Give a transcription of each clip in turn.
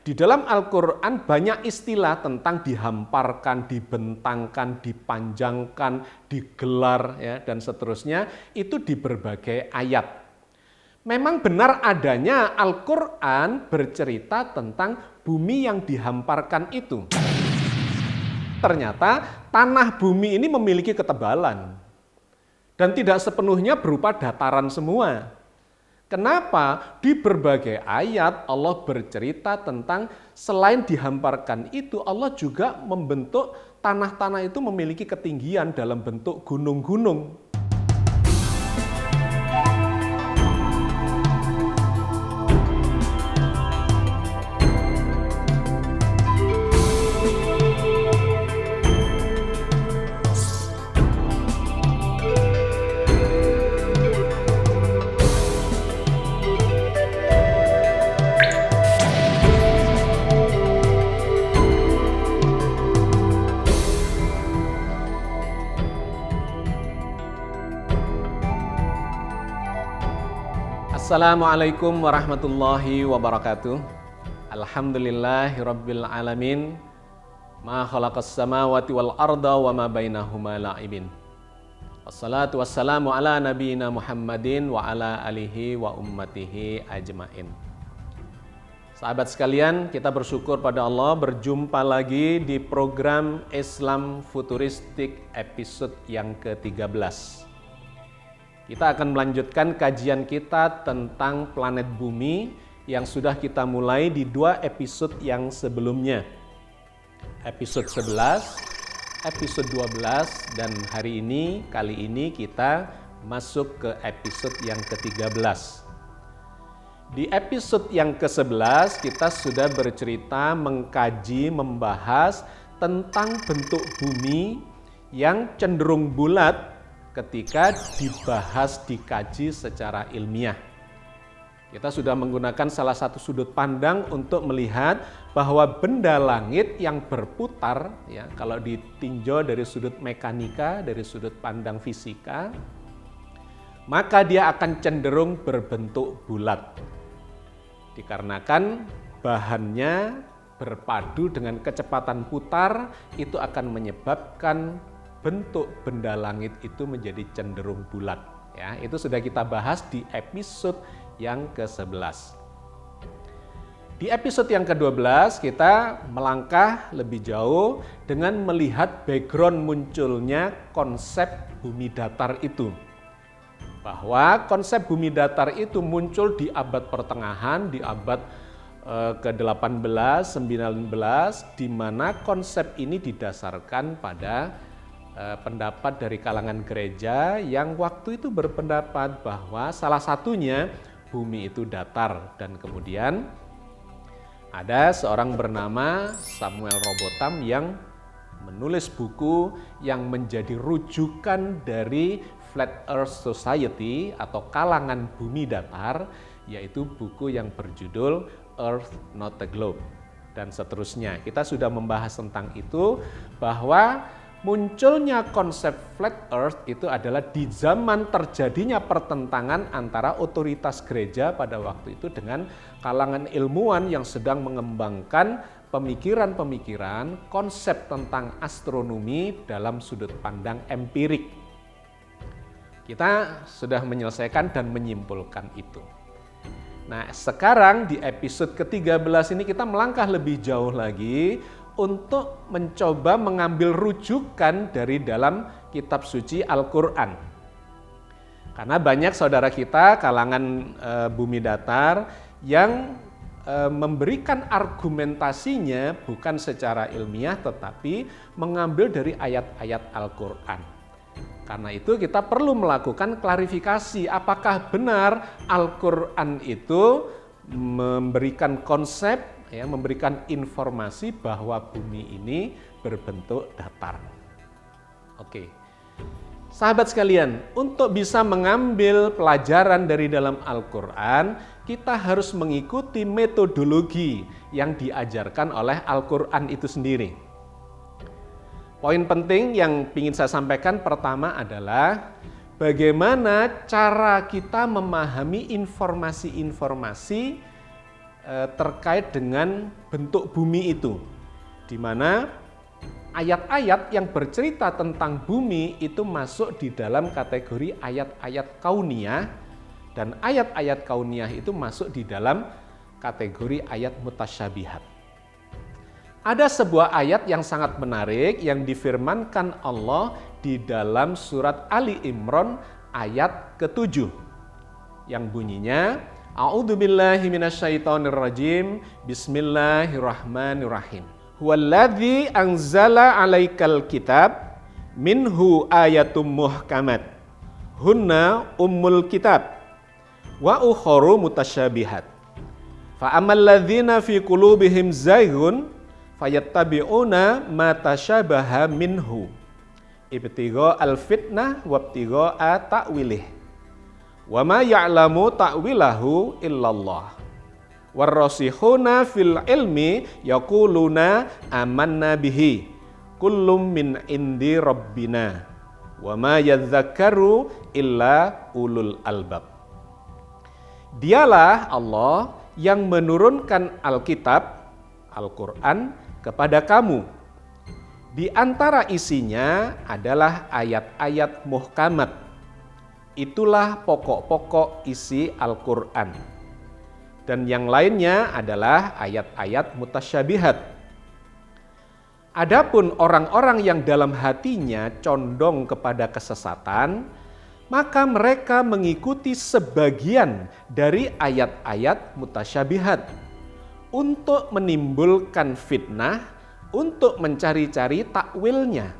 Di dalam Al-Quran banyak istilah tentang dihamparkan, dibentangkan, dipanjangkan, digelar, ya, dan seterusnya, itu di berbagai ayat. Memang benar adanya Al-Quran bercerita tentang bumi yang dihamparkan itu. Ternyata tanah bumi ini memiliki ketebalan dan tidak sepenuhnya berupa dataran semua. Kenapa? Di berbagai ayat Allah bercerita tentang selain dihamparkan itu, Allah juga membentuk tanah-tanah itu memiliki ketinggian dalam bentuk gunung-gunung. Assalamualaikum warahmatullahi wabarakatuh. Alhamdulillahirabbil alamin. Ma khalaqas samawati wal arda wa ma bainahuma la'ibin. Wassalatu wassalamu ala nabiyyina Muhammadin wa ala alihi wa ummatihi ajmain. Sahabat sekalian, kita bersyukur pada Allah berjumpa lagi di program Islam Futuristik episode yang ke-13. Kita akan melanjutkan kajian kita tentang planet bumi yang sudah kita mulai di 2 episode yang sebelumnya. Episode 11, episode 12, dan kali ini kita masuk ke episode yang ke-13. Di episode yang ke-11 kita sudah bercerita, mengkaji, membahas tentang bentuk bumi yang cenderung bulat ketika dibahas, dikaji secara ilmiah. Kita sudah menggunakan salah satu sudut pandang untuk melihat bahwa benda langit yang berputar, ya, kalau ditinjau dari sudut mekanika, dari sudut pandang fisika, maka dia akan cenderung berbentuk bulat. Dikarenakan bahannya berpadu dengan kecepatan putar, itu akan menyebabkan bentuk benda langit itu menjadi cenderung bulat. Ya, itu sudah kita bahas di episode yang ke-11. Di episode yang ke-12 kita melangkah lebih jauh dengan melihat background munculnya konsep bumi datar itu. Bahwa konsep bumi datar itu muncul di abad pertengahan, di abad ke-18, 19, di mana konsep ini didasarkan pada pendapat dari kalangan gereja yang waktu itu berpendapat bahwa salah satunya bumi itu datar, dan kemudian ada seorang bernama Samuel Robotham yang menulis buku yang menjadi rujukan dari Flat Earth Society atau kalangan bumi datar, yaitu buku yang berjudul Earth Not a Globe dan seterusnya. Kita sudah membahas tentang itu, bahwa munculnya konsep flat earth itu adalah di zaman terjadinya pertentangan antara otoritas gereja pada waktu itu dengan kalangan ilmuwan yang sedang mengembangkan pemikiran-pemikiran konsep tentang astronomi dalam sudut pandang empirik. Kita sudah menyelesaikan dan menyimpulkan itu. Nah, sekarang di episode ke-13 ini kita melangkah lebih jauh lagi untuk mencoba mengambil rujukan dari dalam kitab suci Al-Quran. Karena banyak saudara kita kalangan bumi datar yang memberikan argumentasinya bukan secara ilmiah tetapi mengambil dari ayat-ayat Al-Quran. Karena itu kita perlu melakukan klarifikasi apakah benar Al-Quran itu memberikan konsep, ya, memberikan informasi bahwa bumi ini berbentuk datar. Oke. Sahabat sekalian, untuk bisa mengambil pelajaran dari dalam Al-Quran, kita harus mengikuti metodologi yang diajarkan oleh Al-Quran itu sendiri. Poin penting yang ingin saya sampaikan pertama adalah bagaimana cara kita memahami informasi-informasi terkait dengan bentuk bumi itu, di mana ayat-ayat yang bercerita tentang bumi itu masuk di dalam kategori ayat-ayat kauniyah, dan ayat-ayat kauniyah itu masuk di dalam kategori ayat mutasyabihat. Ada sebuah ayat yang sangat menarik yang difirmankan Allah di dalam surat Ali Imran ayat ke-7 yang bunyinya A'udzubillahi minasyaitonirrajim. Bismillahirrahmanirrahim. Huwallazi anzala 'alaikal kitab minhu ayatum muhkamat hunna ummul kitab wa ukharu mutasyabihat. Fa ammal ladzina fi qulubihim zayghun fayattabi'una ma tasyabaha minhu ibtigha al-fitnah wa ibtigha ta'wilih. Wa ma ya'lamu ta'wilahu illallah. Warrasihuna fil ilmi yaquluna amanna bihi kullum min indi rabbina wa ma yadzakkaru illa ulul albab. Dialah Allah yang menurunkan Alkitab, Al-Quran kepada kamu. Di antara isinya adalah ayat-ayat muhkamat. Itulah pokok-pokok isi Al-Quran. Dan yang lainnya adalah ayat-ayat mutasyabihat. Adapun orang-orang yang dalam hatinya condong kepada kesesatan, maka mereka mengikuti sebagian dari ayat-ayat mutasyabihat untuk menimbulkan fitnah, untuk mencari-cari takwilnya.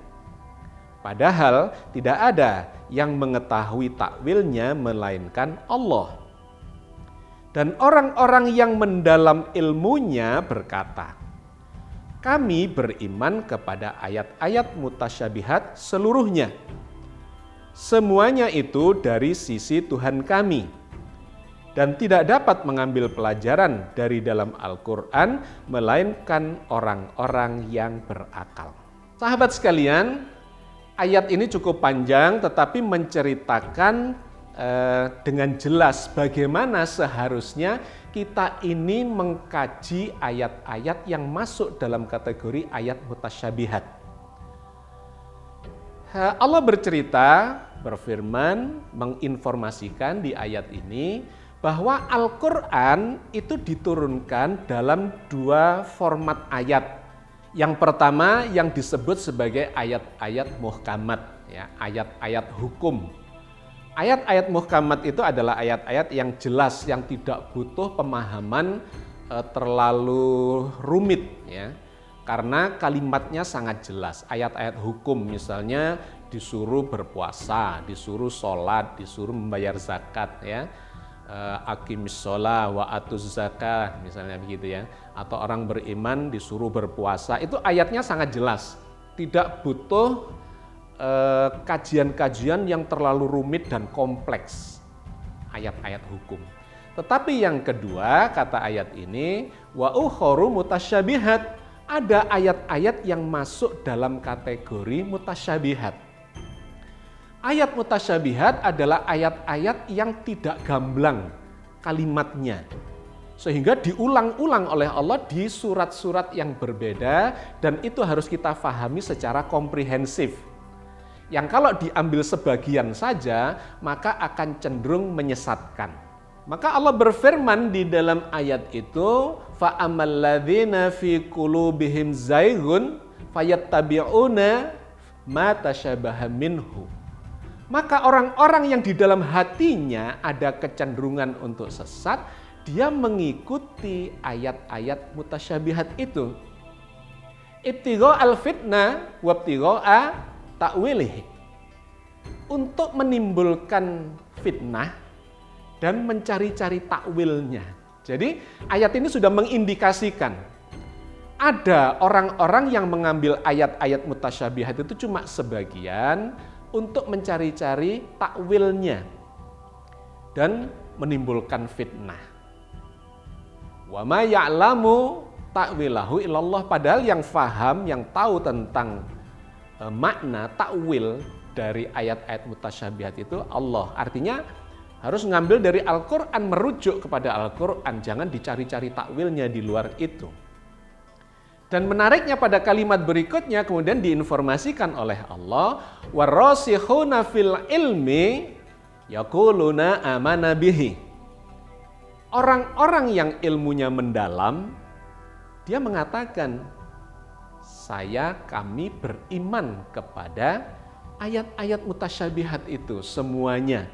Padahal tidak ada yang mengetahui takwilnya melainkan Allah. Dan orang-orang yang mendalam ilmunya berkata, kami beriman kepada ayat-ayat mutasyabihat seluruhnya. Semuanya itu dari sisi Tuhan kami. Dan tidak dapat mengambil pelajaran dari dalam Al-Quran melainkan orang-orang yang berakal. Sahabat sekalian, ayat ini cukup panjang tetapi menceritakan dengan jelas bagaimana seharusnya kita ini mengkaji ayat-ayat yang masuk dalam kategori ayat mutasyabihat. Allah bercerita, berfirman, menginformasikan di ayat ini bahwa Al-Quran itu diturunkan dalam dua format ayat. Yang pertama yang disebut sebagai ayat-ayat muhkamat, ya, ayat-ayat hukum. Ayat-ayat muhkamat itu adalah ayat-ayat yang jelas, yang tidak butuh pemahaman terlalu rumit, ya, karena kalimatnya sangat jelas. Ayat-ayat hukum misalnya disuruh berpuasa, disuruh sholat, disuruh membayar zakat, ya. Aqimis sholah wa atuz zakah misalnya begitu, ya, atau orang beriman disuruh berpuasa, itu ayatnya sangat jelas, tidak butuh kajian-kajian yang terlalu rumit dan kompleks, ayat-ayat hukum. Tetapi yang kedua, kata ayat ini, wa ukharu mutasyabihat, ada ayat-ayat yang masuk dalam kategori mutasyabihat. Ayat mutasyabihat adalah ayat-ayat yang tidak gamblang kalimatnya, sehingga diulang-ulang oleh Allah di surat-surat yang berbeda, dan itu harus kita pahami secara komprehensif. Yang kalau diambil sebagian saja, maka akan cenderung menyesatkan. Maka Allah berfirman di dalam ayat itu, fa ammal ladzina fi qulubihim zayghun fayattabi'una ma tasyabaha minhu. Maka orang-orang yang di dalam hatinya ada kecenderungan untuk sesat, dia mengikuti ayat-ayat mutasyabihat itu. Ibtigha al-fitnah wa ibtigha ta'wilih. Untuk menimbulkan fitnah dan mencari-cari takwilnya. Jadi ayat ini sudah mengindikasikan ada orang-orang yang mengambil ayat-ayat mutasyabihat itu cuma sebagian untuk mencari-cari takwilnya dan menimbulkan fitnah. Wa ma ya'lamu ta'wilahu illallah, padahal yang faham, yang tahu tentang makna takwil dari ayat-ayat mutasyabihat itu Allah. Artinya Harus ngambil dari Al-Quran, merujuk kepada Al-Quran, jangan dicari-cari takwilnya di luar itu. Dan menariknya pada kalimat berikutnya kemudian diinformasikan oleh Allah, warasikhuna fil ilmi yaquluna amana bihi. Orang-orang yang ilmunya mendalam, dia mengatakan, kami beriman kepada ayat-ayat mutasyabihat itu semuanya.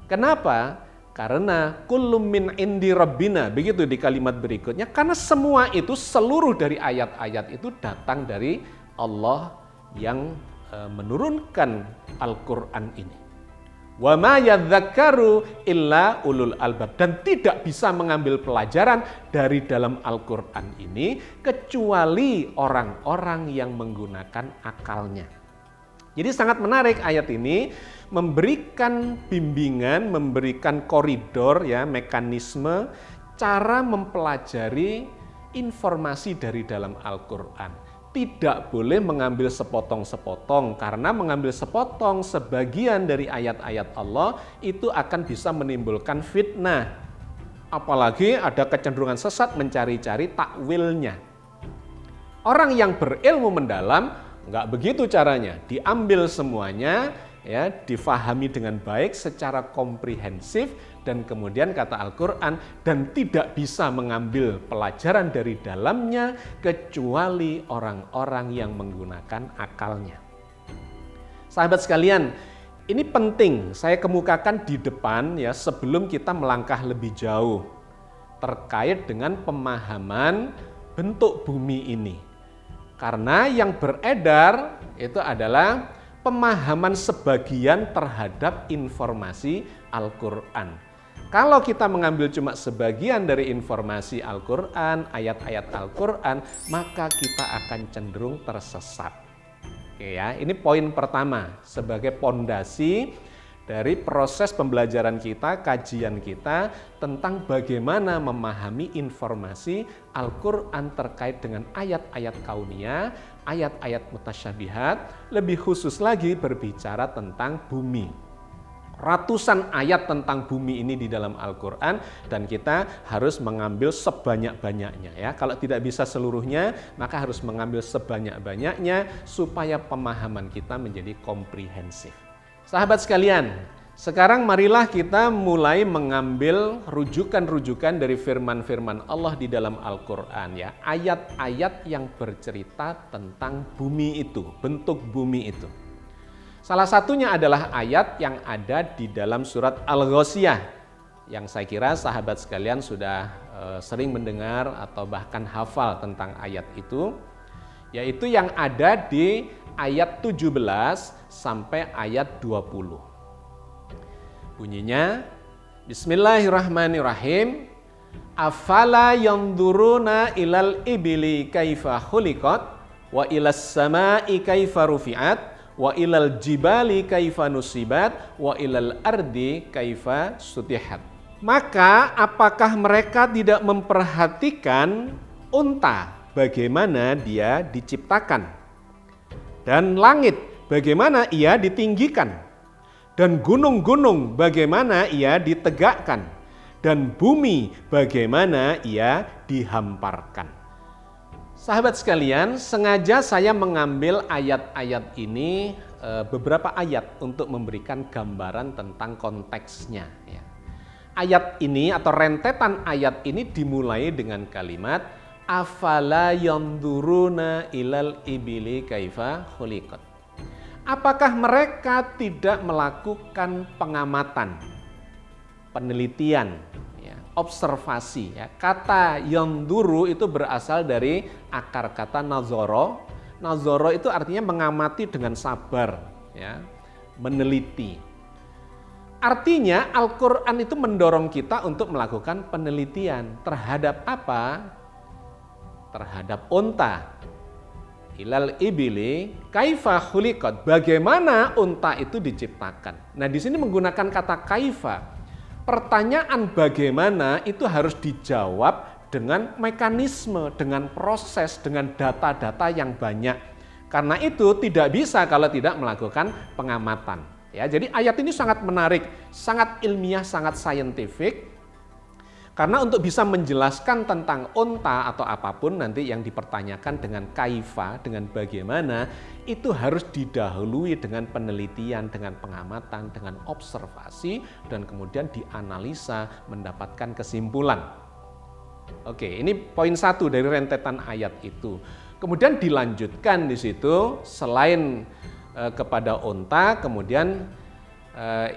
Kenapa? Karena kullum min indi rabbina, begitu di kalimat berikutnya, karena semua itu, seluruh dari ayat-ayat itu datang dari Allah yang menurunkan Al-Quran ini. Wa ma yadzakkaru illa ulul albab, dan tidak bisa mengambil pelajaran dari dalam Al-Quran ini kecuali orang-orang yang menggunakan akalnya. Jadi sangat menarik ayat ini, memberikan bimbingan, memberikan koridor, ya, mekanisme cara mempelajari informasi dari dalam Al-Quran. Tidak boleh mengambil sepotong-sepotong, karena mengambil sepotong sebagian dari ayat-ayat Allah itu akan bisa menimbulkan fitnah. Apalagi ada kecenderungan sesat mencari-cari takwilnya. Orang yang berilmu mendalam nggak begitu caranya, diambil semuanya, ya, difahami dengan baik secara komprehensif, dan kemudian kata Al-Quran, dan tidak bisa mengambil pelajaran dari dalamnya kecuali orang-orang yang menggunakan akalnya. Sahabat sekalian, ini penting saya kemukakan di depan, ya, sebelum kita melangkah lebih jauh terkait dengan pemahaman bentuk bumi ini. Karena yang beredar itu adalah pemahaman sebagian terhadap informasi Al-Quran. Kalau kita mengambil cuma sebagian dari informasi Al-Quran, ayat-ayat Al-Quran, maka kita akan cenderung tersesat. Oke, ya, ini poin pertama sebagai pondasi dari proses pembelajaran kita, kajian kita tentang bagaimana memahami informasi Al-Quran terkait dengan ayat-ayat kauniyah, ayat-ayat mutasyabihat, lebih khusus lagi berbicara tentang bumi. Ratusan ayat tentang bumi ini di dalam Al-Quran, dan kita harus mengambil sebanyak-banyaknya, ya. Kalau tidak bisa seluruhnya, maka harus mengambil sebanyak-banyaknya supaya pemahaman kita menjadi komprehensif. Sahabat sekalian, sekarang marilah kita mulai mengambil rujukan-rujukan dari firman-firman Allah di dalam Al-Quran, ya. Ayat-ayat yang bercerita tentang bumi itu, bentuk bumi itu. Salah satunya adalah ayat yang ada di dalam surat Al-Ghasyiyah, yang saya kira sahabat sekalian sudah sering mendengar atau bahkan hafal tentang ayat itu, yaitu yang ada di ayat 17 sampai ayat 20. Bunyinya, Bismillahirrahmanirrahim. Afala yanzuruna ilal ibili kaifa khuliqat wa ilas samai kaifa rufi'at wa ilal jibali kaifa nusibat wa ilal ardi kaifa sutihat. Maka apakah mereka tidak memperhatikan unta, bagaimana dia diciptakan, dan langit bagaimana ia ditinggikan, dan gunung-gunung bagaimana ia ditegakkan, dan bumi bagaimana ia dihamparkan. Sahabat sekalian, sengaja saya mengambil ayat-ayat ini, beberapa ayat, untuk memberikan gambaran tentang konteksnya, ya. Ayat ini atau rentetan ayat ini dimulai dengan kalimat afala yanzuruna ilal ibili kaifa khuliqat. Apakah mereka tidak melakukan pengamatan, penelitian, ya, observasi, ya. Kata yanzuru itu berasal dari akar kata nazoro. Nazoro itu artinya mengamati dengan sabar, ya, meneliti. Artinya Al-Quran itu mendorong kita untuk melakukan penelitian terhadap apa? Terhadap unta. Ilal ibili kaifa khuliqat, bagaimana unta itu diciptakan. Nah, di sini menggunakan kata kaifa. Pertanyaan bagaimana itu harus dijawab dengan mekanisme, dengan proses, dengan data-data yang banyak. Karena itu tidak bisa kalau tidak melakukan pengamatan. Ya, jadi ayat ini sangat menarik, sangat ilmiah, sangat saintifik. Karena untuk bisa menjelaskan tentang unta atau apapun nanti yang dipertanyakan dengan kaifa, dengan bagaimana, itu harus didahului dengan penelitian, dengan pengamatan, dengan observasi, dan kemudian dianalisa mendapatkan kesimpulan. Oke, ini poin 1 dari rentetan ayat itu. Kemudian dilanjutkan di situ, selain kepada unta, kemudian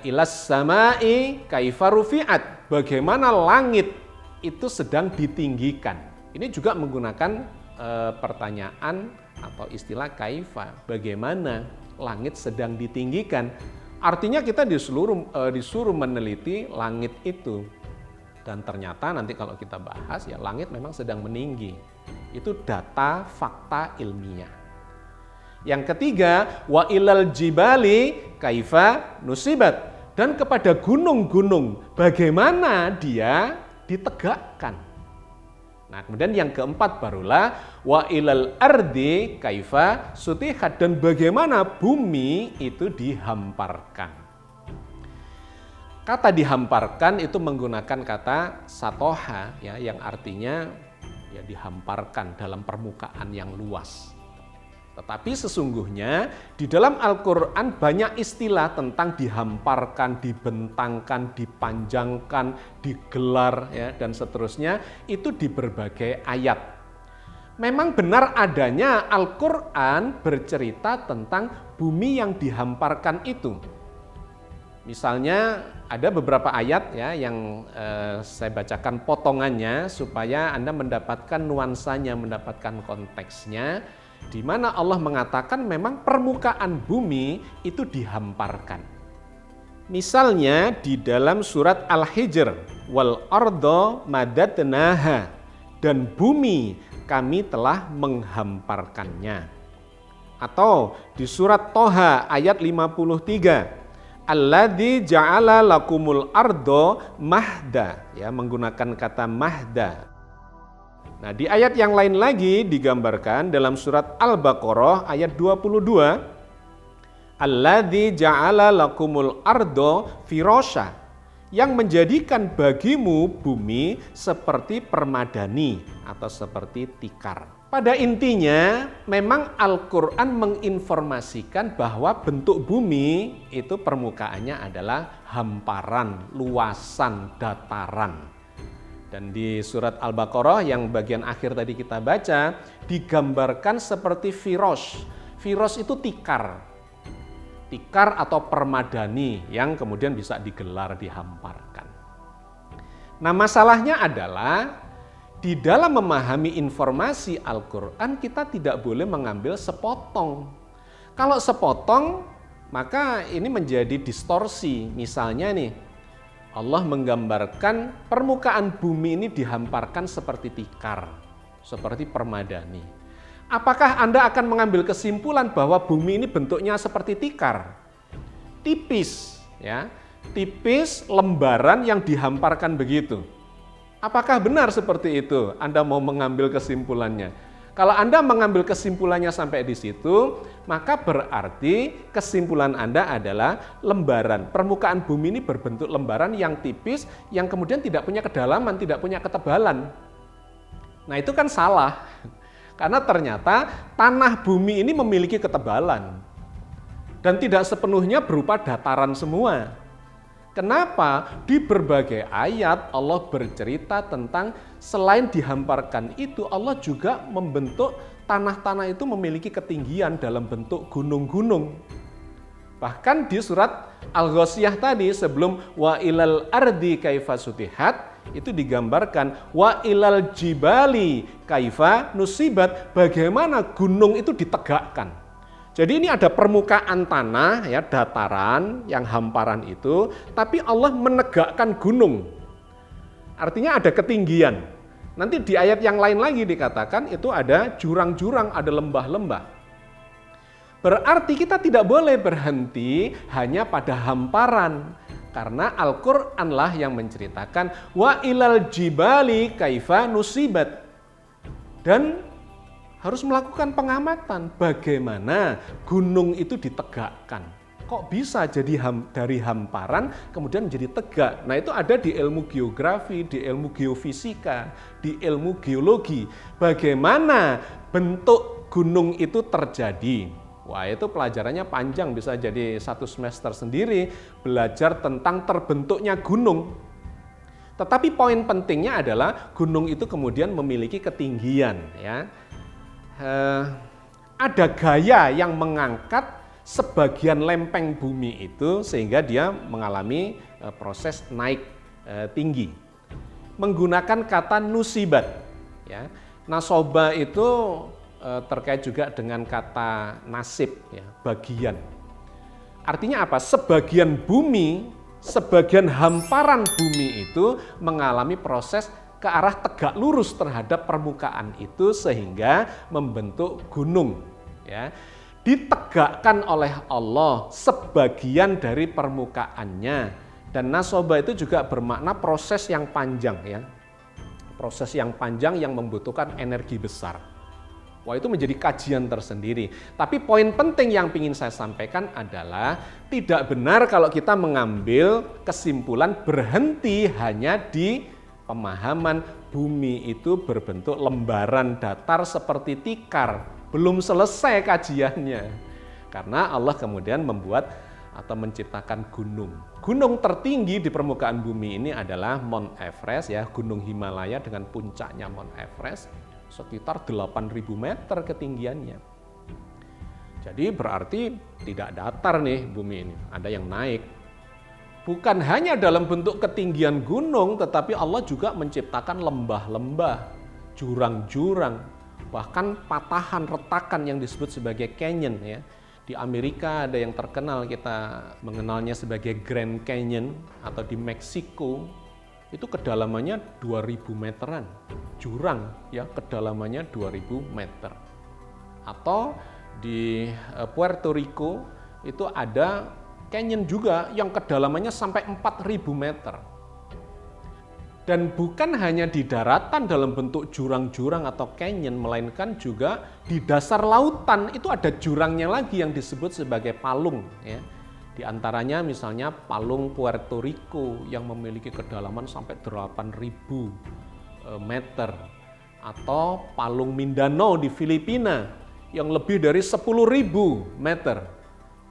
ilas samai kaifa rufi'at, bagaimana langit itu sedang ditinggikan. Ini juga menggunakan pertanyaan atau istilah kaifa, bagaimana langit sedang ditinggikan. Artinya kita disuruh meneliti langit itu. Dan ternyata nanti kalau kita bahas ya langit memang sedang meninggi. Itu data fakta ilmiah. Yang ketiga, wa ilal jibali kaifa nusibat, dan kepada gunung-gunung bagaimana dia ditegakkan. Nah, kemudian yang keempat barulah wa ilal ardi kaifa sutihat, dan bagaimana bumi itu dihamparkan. Kata dihamparkan itu menggunakan kata satoha ya, yang artinya ya dihamparkan dalam permukaan yang luas. Tetapi sesungguhnya di dalam Al-Quran banyak istilah tentang dihamparkan, dibentangkan, dipanjangkan, digelar, ya, dan seterusnya, itu di berbagai ayat. Memang benar adanya Al-Quran bercerita tentang bumi yang dihamparkan itu. Misalnya ada beberapa ayat ya yang saya bacakan potongannya supaya Anda mendapatkan nuansanya, mendapatkan konteksnya, di mana Allah mengatakan memang permukaan bumi itu dihamparkan. Misalnya di dalam surat Al-Hijr, wal ardo madatnaha, dan bumi kami telah menghamparkannya. Atau di surat Toha ayat 53, alladzi ja'ala lakumul ardo mahda, ya, menggunakan kata mahda. Nah, di ayat yang lain lagi digambarkan dalam surat Al-Baqarah ayat 22, alladzi ja'ala lakumul ardo firasya, yang menjadikan bagimu bumi seperti permadani atau seperti tikar. Pada intinya memang Al-Quran menginformasikan bahwa bentuk bumi itu permukaannya adalah hamparan, luasan, dataran. Dan di surat Al-Baqarah yang bagian akhir tadi kita baca, digambarkan seperti firos. Firos itu tikar. Tikar atau permadani yang kemudian bisa digelar, dihamparkan. Nah, masalahnya adalah di dalam memahami informasi Al-Quran kita tidak boleh mengambil sepotong. Kalau sepotong, maka ini menjadi distorsi. Misalnya nih, Allah menggambarkan permukaan bumi ini dihamparkan seperti tikar, seperti permadani. Apakah Anda akan mengambil kesimpulan bahwa bumi ini bentuknya seperti tikar? Tipis, ya, tipis lembaran yang dihamparkan begitu. Apakah benar seperti itu? Anda mau mengambil kesimpulannya? Kalau Anda mengambil kesimpulannya sampai di situ, maka berarti kesimpulan Anda adalah lembaran. Permukaan bumi ini berbentuk lembaran yang tipis, yang kemudian tidak punya kedalaman, tidak punya ketebalan. Nah, itu kan salah. Karena ternyata tanah bumi ini memiliki ketebalan. Dan tidak sepenuhnya berupa dataran semua. Kenapa? Di berbagai ayat Allah bercerita tentang selain dihamparkan itu, Allah juga membentuk tanah-tanah itu memiliki ketinggian dalam bentuk gunung-gunung. Bahkan di surat Al-Ghasyiyah tadi sebelum wa ilal ardi kaifa sutihat, itu digambarkan wa ilal jibali kaifa nusibat, bagaimana gunung itu ditegakkan. Jadi ini ada permukaan tanah, ya, dataran yang hamparan itu, tapi Allah menegakkan gunung. Artinya ada ketinggian. Nanti di ayat yang lain lagi dikatakan itu ada jurang-jurang, ada lembah-lembah. Berarti kita tidak boleh berhenti hanya pada hamparan. Karena Al-Qur'anlah yang menceritakan wa ilal jibali kaifa nusibat. Dan harus melakukan pengamatan bagaimana gunung itu ditegakkan. kok bisa jadi dari hamparan kemudian menjadi tegak. Nah itu ada di ilmu geografi, di ilmu geofisika, di ilmu geologi. Bagaimana bentuk gunung itu terjadi? Wah itu pelajarannya panjang, bisa jadi 1 semester sendiri belajar tentang terbentuknya gunung. Tetapi poin pentingnya adalah gunung itu kemudian memiliki ketinggian. Ya. Ada gaya yang mengangkat sebagian lempeng bumi itu sehingga dia mengalami proses naik tinggi. Menggunakan kata nusibat. Ya. Nasoba itu terkait juga dengan kata nasib, ya, bagian. Artinya apa? Sebagian bumi, sebagian hamparan bumi itu mengalami proses ke arah tegak lurus terhadap permukaan itu sehingga membentuk gunung. Ya. Ditegakkan oleh Allah sebagian dari permukaannya. Dan nasoba itu juga bermakna proses yang panjang, ya. Proses yang panjang yang membutuhkan energi besar. Wah itu menjadi kajian tersendiri. Tapi poin penting yang ingin saya sampaikan adalah tidak benar kalau kita mengambil kesimpulan berhenti hanya di pemahaman bumi itu berbentuk lembaran datar seperti tikar. Belum selesai kajiannya. Karena Allah kemudian membuat atau menciptakan gunung. Gunung tertinggi di permukaan bumi ini adalah Mount Everest, ya, Gunung Himalaya dengan puncaknya Mount Everest. Sekitar 8.000 meter ketinggiannya. Jadi berarti tidak datar nih bumi ini, ada yang naik. Bukan hanya dalam bentuk ketinggian gunung, tetapi Allah juga menciptakan lembah-lembah, jurang-jurang, bahkan patahan retakan yang disebut sebagai canyon. Ya. Di Amerika ada yang terkenal, kita mengenalnya sebagai Grand Canyon, atau di Meksiko, itu kedalamannya 2000 meteran, jurang ya kedalamannya 2000 meter. Atau di Puerto Rico itu ada canyon juga yang kedalamannya sampai 4000 meter. Dan bukan hanya di daratan dalam bentuk jurang-jurang atau canyon, melainkan juga di dasar lautan itu ada jurangnya lagi yang disebut sebagai palung. Ya. Di antaranya misalnya palung Puerto Rico yang memiliki kedalaman sampai 8.000 meter. Atau palung Mindanao di Filipina yang lebih dari 10.000 meter.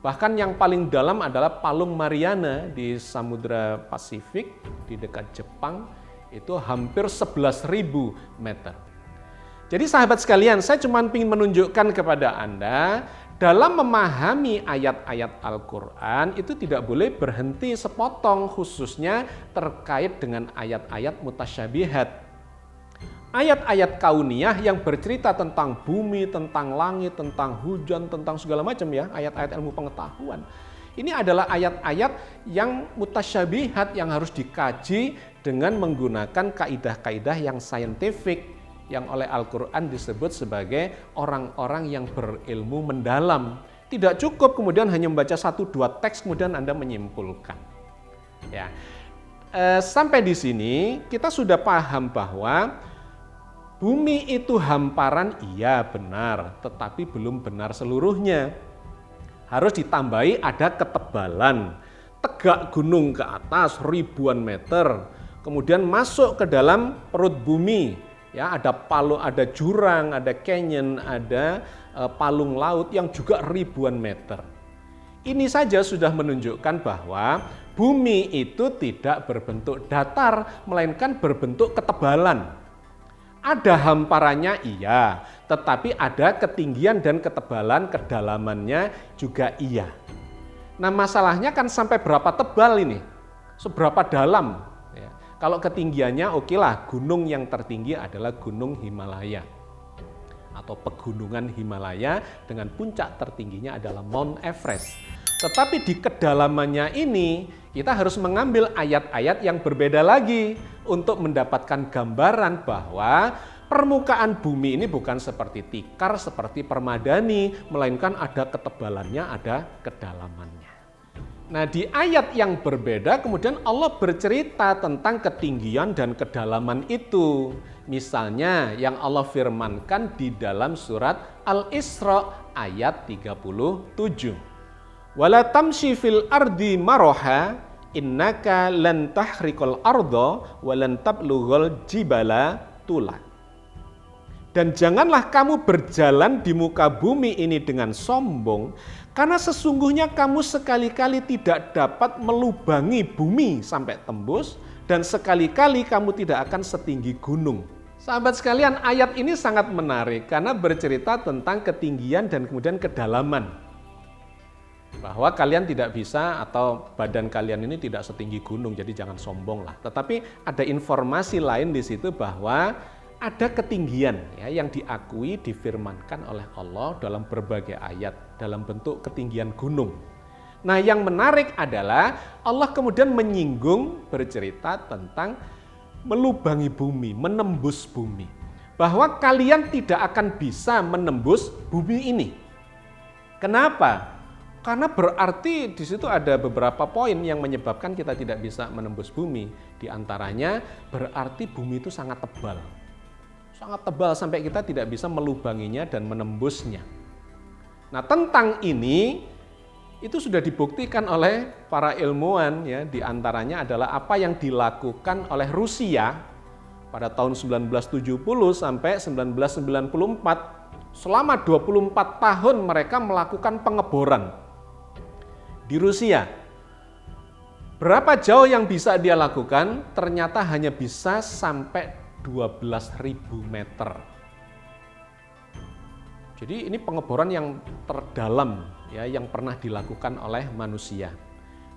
Bahkan yang paling dalam adalah palung Mariana di Samudra Pasifik di dekat Jepang, itu hampir 11.000 meter. Jadi sahabat sekalian, saya cuma ingin menunjukkan kepada Anda, dalam memahami ayat-ayat Al-Quran itu tidak boleh berhenti sepotong, khususnya terkait dengan ayat-ayat mutasyabihat. Ayat-ayat kauniyah yang bercerita tentang bumi, tentang langit, tentang hujan, tentang segala macam, ya, ayat-ayat ilmu pengetahuan. Ini adalah ayat-ayat yang mutasyabihat yang harus dikaji dengan menggunakan kaidah-kaidah yang saintifik, yang oleh Al-Quran disebut sebagai orang-orang yang berilmu mendalam. Tidak cukup kemudian hanya membaca 1-2 teks kemudian Anda menyimpulkan. Ya. Sampai di sini kita sudah paham bahwa bumi itu hamparan, iya benar, tetapi belum benar seluruhnya. Harus ditambahi ada ketebalan, tegak gunung ke atas ribuan meter, kemudian masuk ke dalam perut bumi. Ya, ada palung, ada jurang, ada canyon, ada palung laut yang juga ribuan meter. Ini saja sudah menunjukkan bahwa bumi itu tidak berbentuk datar, melainkan berbentuk ketebalan. Ada hamparannya, iya, tetapi ada ketinggian dan ketebalan kedalamannya juga iya. Nah masalahnya kan sampai berapa tebal ini? Seberapa dalam? Kalau ketinggiannya okelah, gunung yang tertinggi adalah Gunung Himalaya atau pegunungan Himalaya dengan puncak tertingginya adalah Mount Everest. Tetapi di kedalamannya ini kita harus mengambil ayat-ayat yang berbeda lagi untuk mendapatkan gambaran bahwa permukaan bumi ini bukan seperti tikar, seperti permadani, melainkan ada ketebalannya, ada kedalamannya. Nah di ayat yang berbeda kemudian Allah bercerita tentang ketinggian dan kedalaman itu. Misalnya yang Allah firmankan di dalam surat Al-Isra ayat 37. Wala tamshi fil ardi maroha innaka lan tahriqal arda wa lan tablughal jibala tula. Dan janganlah kamu berjalan di muka bumi ini dengan sombong, karena sesungguhnya kamu sekali-kali tidak dapat melubangi bumi sampai tembus, dan sekali-kali kamu tidak akan setinggi gunung. Sahabat sekalian, ayat ini sangat menarik karena bercerita tentang ketinggian dan kemudian kedalaman. Bahwa kalian tidak bisa atau badan kalian ini tidak setinggi gunung, jadi jangan sombong lah. Tetapi ada informasi lain di situ bahwa ada ketinggian ya, yang diakui, difirmankan oleh Allah dalam berbagai ayat dalam bentuk ketinggian gunung. Nah, yang menarik adalah Allah kemudian menyinggung, bercerita tentang melubangi bumi, menembus bumi. Bahwa kalian tidak akan bisa menembus bumi ini. Kenapa? Karena berarti di situ ada beberapa poin yang menyebabkan kita tidak bisa menembus bumi. Di antaranya berarti bumi itu sangat tebal. Sangat tebal sampai kita tidak bisa melubanginya dan menembusnya. Nah, tentang ini itu sudah dibuktikan oleh para ilmuwan ya, di antaranya adalah apa yang dilakukan oleh Rusia pada tahun 1970 sampai 1994. Selama 24 tahun mereka melakukan pengeboran di Rusia. Berapa jauh yang bisa dia lakukan? Ternyata hanya bisa sampai 12.000 meter. Jadi ini pengeboran yang terdalam ya, yang pernah dilakukan oleh manusia.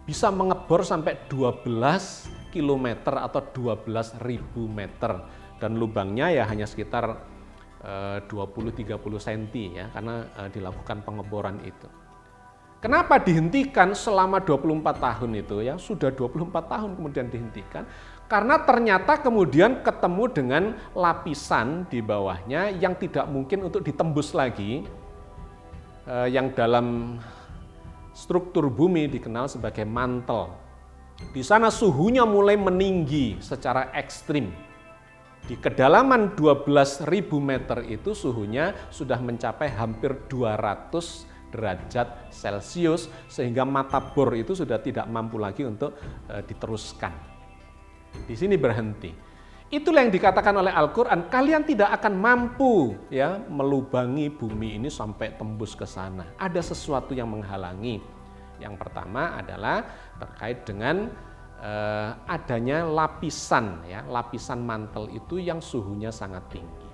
Bisa mengebor sampai 12 km atau 12.000 meter. Dan lubangnya ya hanya sekitar 20-30 cm ya, karena dilakukan pengeboran itu. Kenapa dihentikan selama 24 tahun itu ya? Sudah 24 tahun kemudian dihentikan. Karena ternyata kemudian ketemu dengan lapisan di bawahnya yang tidak mungkin untuk ditembus lagi, yang dalam struktur bumi dikenal sebagai mantel. Di sana suhunya mulai meninggi secara ekstrim. Di kedalaman 12.000 meter itu suhunya sudah mencapai hampir 200 derajat Celcius, sehingga mata bor itu sudah tidak mampu lagi untuk diteruskan. Di sini berhenti. Itulah yang dikatakan oleh Al-Quran, kalian tidak akan mampu ya melubangi bumi ini sampai tembus ke sana. Ada sesuatu yang menghalangi. Yang pertama adalah terkait dengan adanya lapisan ya, lapisan mantel itu yang suhunya sangat tinggi.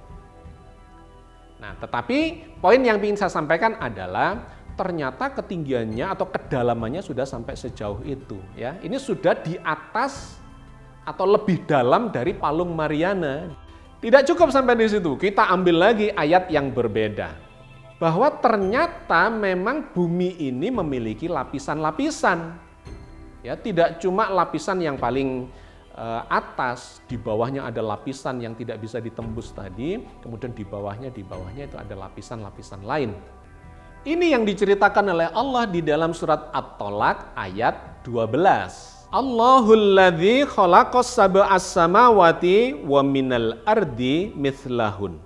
Nah, tetapi poin yang ingin saya sampaikan adalah ternyata ketinggiannya atau kedalamannya sudah sampai sejauh itu ya. Ini sudah di atas atau lebih dalam dari Palung Mariana. Tidak cukup sampai di situ, kita ambil lagi ayat yang berbeda. Bahwa ternyata memang bumi ini memiliki lapisan-lapisan. Ya, tidak cuma lapisan yang paling atas, di bawahnya ada lapisan yang tidak bisa ditembus tadi, kemudian di bawahnya itu ada lapisan-lapisan lain. Ini yang diceritakan oleh Allah di dalam surat At-Tolak ayat 12. Allahul ladzi khalaqas sab'as samawati wa minal ardi mithlahun.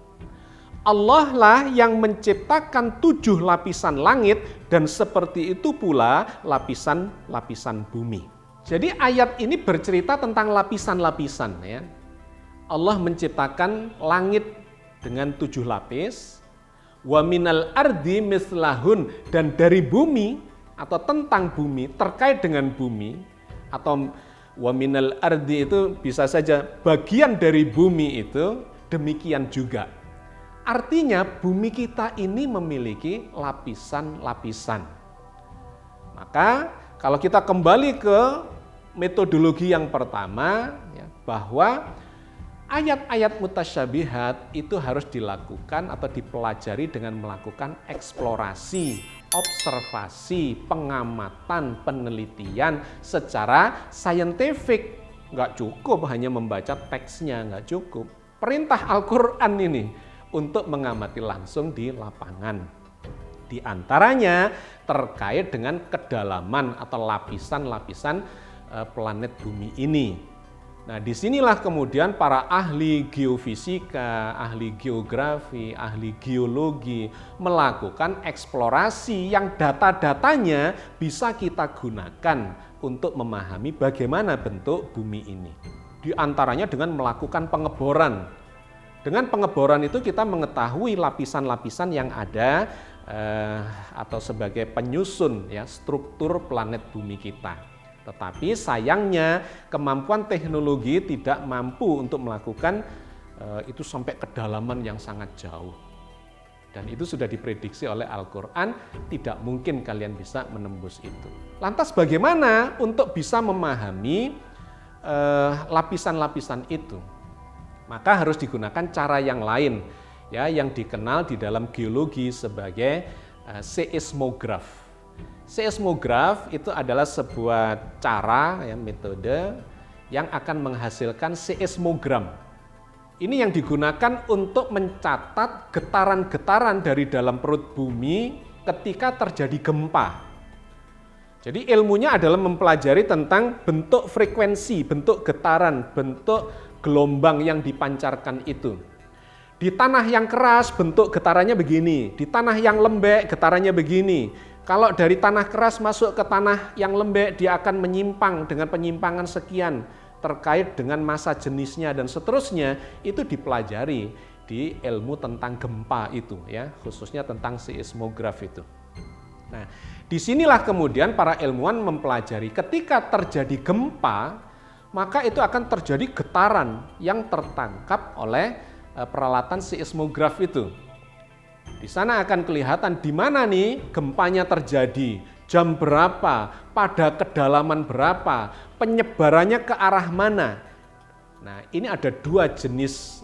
Allah lah yang menciptakan 7 lapisan langit dan seperti itu pula lapisan-lapisan bumi. Jadi ayat ini bercerita tentang lapisan-lapisan ya. Allah menciptakan langit dengan 7 lapis, wa minal ardi mithlahun, dan dari bumi atau tentang bumi, terkait dengan bumi, atau wa minal ardi itu bisa saja bagian dari bumi itu demikian juga. Artinya bumi kita ini memiliki lapisan-lapisan. Maka kalau kita kembali ke metodologi yang pertama ya, bahwa ayat-ayat mutasyabihat itu harus dilakukan atau dipelajari dengan melakukan eksplorasi, observasi, pengamatan, penelitian secara saintifik. Nggak cukup hanya membaca teksnya, nggak cukup. Perintah Al-Quran ini untuk mengamati langsung di lapangan. Di antaranya terkait dengan kedalaman atau lapisan-lapisan planet bumi ini. Nah, disinilah kemudian para ahli geofisika, ahli geografi, ahli geologi melakukan eksplorasi yang data-datanya bisa kita gunakan untuk memahami bagaimana bentuk bumi ini. Di antaranya dengan melakukan pengeboran. Dengan pengeboran itu kita mengetahui lapisan-lapisan yang ada atau sebagai penyusun ya struktur planet bumi kita. Tetapi sayangnya kemampuan teknologi tidak mampu untuk melakukan itu sampai kedalaman yang sangat jauh. Dan itu sudah diprediksi oleh Al-Quran, tidak mungkin kalian bisa menembus itu. Lantas bagaimana untuk bisa memahami lapisan-lapisan itu? Maka harus digunakan cara yang lain, ya, yang dikenal di dalam geologi sebagai seismograf. Seismograf itu adalah sebuah cara, ya, metode yang akan menghasilkan seismogram. Ini yang digunakan untuk mencatat getaran-getaran dari dalam perut bumi ketika terjadi gempa. Jadi ilmunya adalah mempelajari tentang bentuk frekuensi, bentuk getaran, bentuk gelombang yang dipancarkan itu. Di tanah yang keras bentuk getarannya begini, di tanah yang lembek getarannya begini. Kalau dari tanah keras masuk ke tanah yang lembek, dia akan menyimpang dengan penyimpangan sekian terkait dengan massa jenisnya dan seterusnya. Itu dipelajari di ilmu tentang gempa itu, ya, khususnya tentang seismograf itu. Nah, disinilah kemudian para ilmuwan mempelajari ketika terjadi gempa, maka itu akan terjadi getaran yang tertangkap oleh peralatan seismograf itu. Di sana akan kelihatan di mana nih gempanya terjadi, jam berapa, pada kedalaman berapa, penyebarannya ke arah mana. Nah, ini ada dua jenis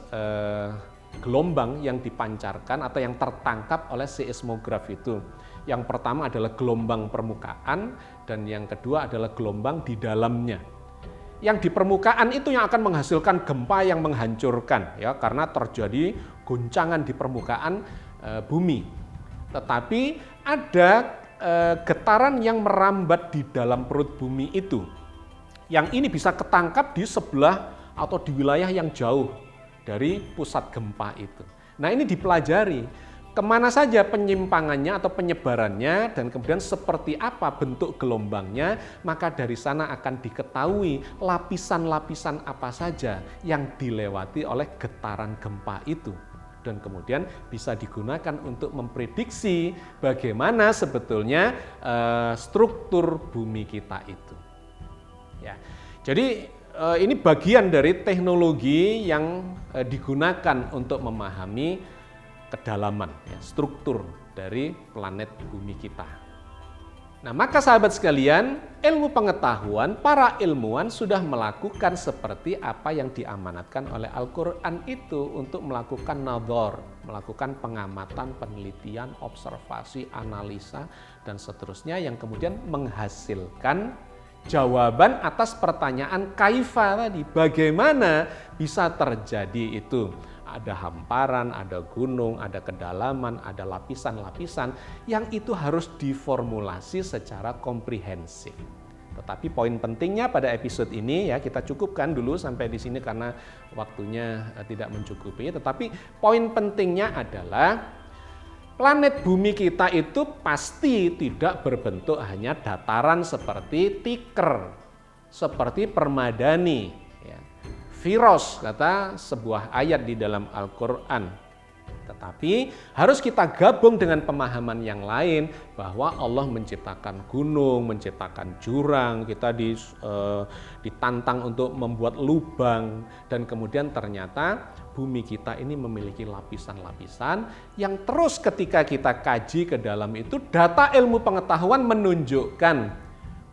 gelombang yang dipancarkan atau yang tertangkap oleh seismograf itu. Yang pertama adalah gelombang permukaan dan yang kedua adalah gelombang di dalamnya. Yang di permukaan itu yang akan menghasilkan gempa yang menghancurkan, ya, karena terjadi goncangan di permukaan bumi. Tetapi ada getaran yang merambat di dalam perut bumi itu. Yang ini bisa ketangkap di sebelah atau di wilayah yang jauh dari pusat gempa itu. Nah, ini dipelajari kemana saja penyimpangannya atau penyebarannya dan kemudian seperti apa bentuk gelombangnya, maka dari sana akan diketahui lapisan-lapisan apa saja yang dilewati oleh getaran gempa itu. Dan kemudian bisa digunakan untuk memprediksi bagaimana sebetulnya struktur bumi kita itu. Ya, jadi ini bagian dari teknologi yang digunakan untuk memahami kedalaman, ya, struktur dari planet bumi kita. Nah, maka sahabat sekalian, ilmu pengetahuan, para ilmuwan sudah melakukan seperti apa yang diamanatkan oleh Al-Quran itu untuk melakukan nadhar, melakukan pengamatan, penelitian, observasi, analisa, dan seterusnya yang kemudian menghasilkan jawaban atas pertanyaan kaifa tadi, bagaimana bisa terjadi itu. Ada hamparan, ada gunung, ada kedalaman, ada lapisan-lapisan yang itu harus diformulasi secara komprehensif. Tetapi poin pentingnya pada episode ini, ya, kita cukupkan dulu sampai di sini karena waktunya tidak mencukupi. Tetapi poin pentingnya adalah planet bumi kita itu pasti tidak berbentuk hanya dataran seperti Tikr, seperti Permadani. Firos, kata sebuah ayat di dalam Al-Quran. Tetapi harus kita gabung dengan pemahaman yang lain bahwa Allah menciptakan gunung, menciptakan jurang, kita ditantang untuk membuat lubang, dan kemudian ternyata bumi kita ini memiliki lapisan-lapisan yang terus ketika kita kaji ke dalam itu, data ilmu pengetahuan menunjukkan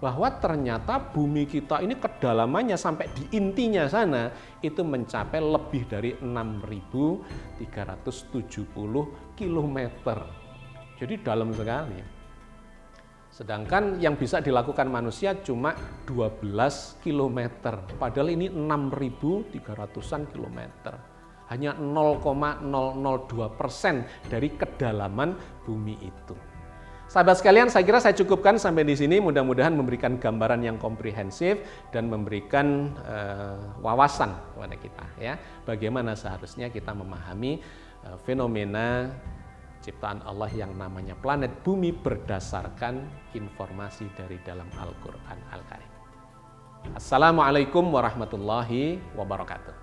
bahwa ternyata bumi kita ini kedalamannya sampai di intinya sana itu mencapai lebih dari 6.370 km. Jadi dalam sekali. Sedangkan yang bisa dilakukan manusia cuma 12 km. Padahal ini 6.300-an kilometer. Hanya 0,002% dari kedalaman bumi itu. Sahabat sekalian, saya kira saya cukupkan sampai di sini. Mudah-mudahan memberikan gambaran yang komprehensif dan memberikan wawasan kepada kita, ya. Bagaimana seharusnya kita memahami fenomena ciptaan Allah yang namanya planet bumi berdasarkan informasi dari dalam Al-Quran Al-Karim. Assalamualaikum warahmatullahi wabarakatuh.